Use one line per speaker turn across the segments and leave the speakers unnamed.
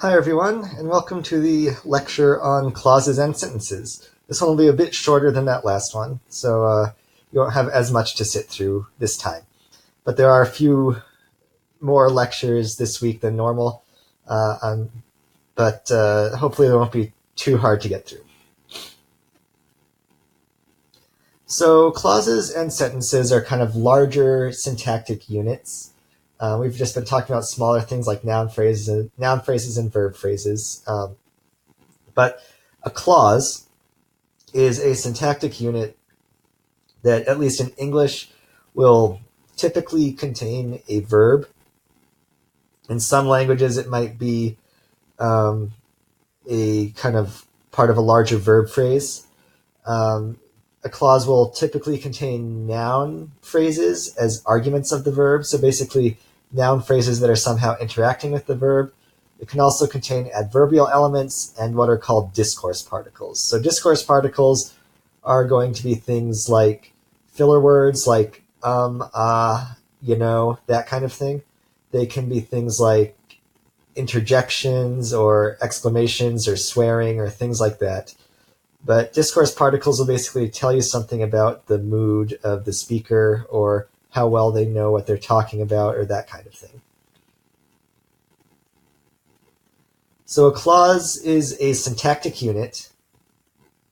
Hi everyone, and welcome to the lecture on clauses and sentences. This one will be a bit shorter than that last one, so you won't have as much to sit through this time. But there are a few more lectures this week than normal, but hopefully they won't be too hard to get through. So clauses and sentences are kind of larger syntactic units. We've just been talking about smaller things like noun phrases and verb phrases. But a clause is a syntactic unit that, at least in English, will typically contain a verb. In some languages, it might be a kind of part of a larger verb phrase. A clause will typically contain noun phrases as arguments of the verb. So basically, noun phrases that are somehow interacting with the verb. It can also contain adverbial elements and what are called discourse particles. So discourse particles are going to be things like filler words like that kind of thing. They can be things like interjections or exclamations or swearing or things like that. But discourse particles will basically tell you something about the mood of the speaker or how well they know what they're talking about or that kind of thing. So a clause is a syntactic unit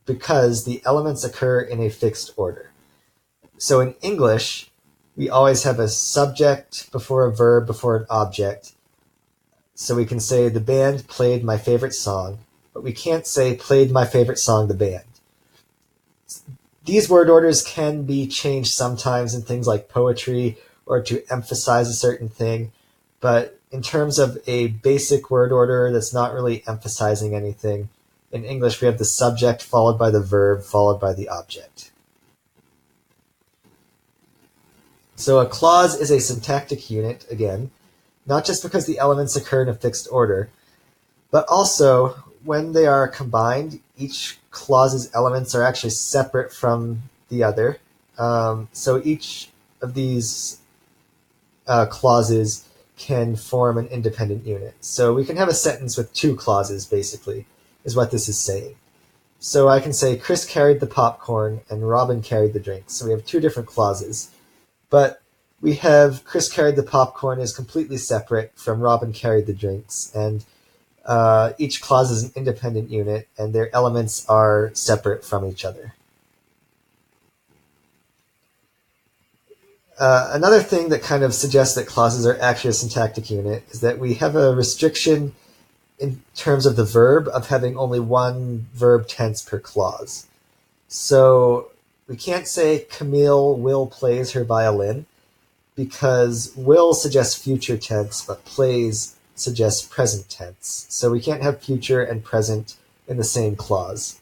because the elements occur in a fixed order. So in English, we always have a subject before a verb before an object. So we can say the band played my favorite song, but we can't say played my favorite song, the band. These word orders can be changed sometimes in things like poetry or to emphasize a certain thing, but in terms of a basic word order that's not really emphasizing anything, in English we have the subject followed by the verb followed by the object. So a clause is a syntactic unit, again, not just because the elements occur in a fixed order, but also when they are combined, each clause's elements are actually separate from the other. So each of these clauses can form an independent unit. So we can have a sentence with two clauses, basically, is what this is saying. So I can say Chris carried the popcorn and Robin carried the drinks. So we have two different clauses. But we have Chris carried the popcorn is completely separate from Robin carried the drinks. And each clause is an independent unit, and their elements are separate from each other. Another thing that kind of suggests that clauses are actually a syntactic unit is that we have a restriction in terms of the verb of having only one verb tense per clause. So we can't say Camille will plays her violin because will suggests future tense, but plays suggests present tense. So we can't have future and present in the same clause.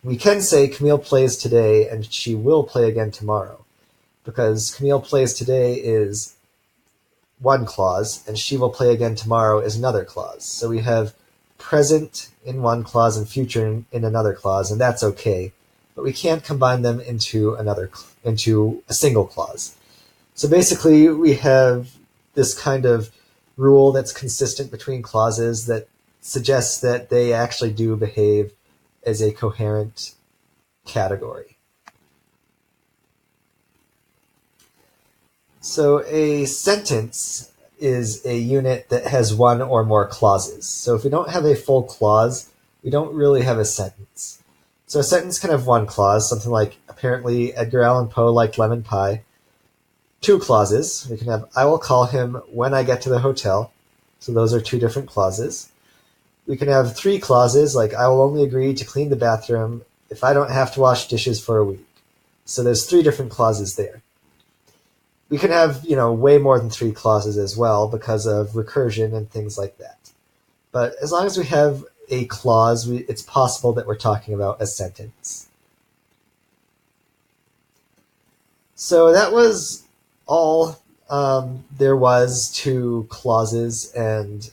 We can say Camille plays today and she will play again tomorrow, because Camille plays today is one clause and she will play again tomorrow is another clause. So we have present in one clause and future in another clause, and that's okay. But we can't combine them into a single clause. So basically we have this kind of rule that's consistent between clauses that suggests that they actually do behave as a coherent category. So a sentence is a unit that has one or more clauses. So if we don't have a full clause, we don't really have a sentence. So a sentence can have one clause, something like, apparently Edgar Allan Poe liked lemon pie. Two clauses. We can have, I will call him when I get to the hotel. So those are two different clauses. We can have three clauses, like I will only agree to clean the bathroom if I don't have to wash dishes for a week. So there's three different clauses there. We can have, way more than three clauses as well because of recursion and things like that. But as long as we have a clause, it's possible that we're talking about a sentence. So that was all there was to clauses and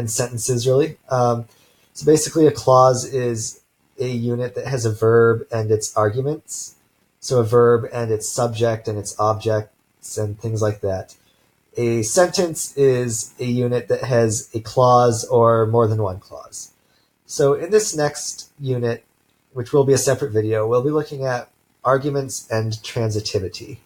sentences, really. So basically a clause is a unit that has a verb and its arguments. So a verb and its subject and its objects and things like that. A sentence is a unit that has a clause or more than one clause. So in this next unit, which will be a separate video, we'll be looking at arguments and transitivity.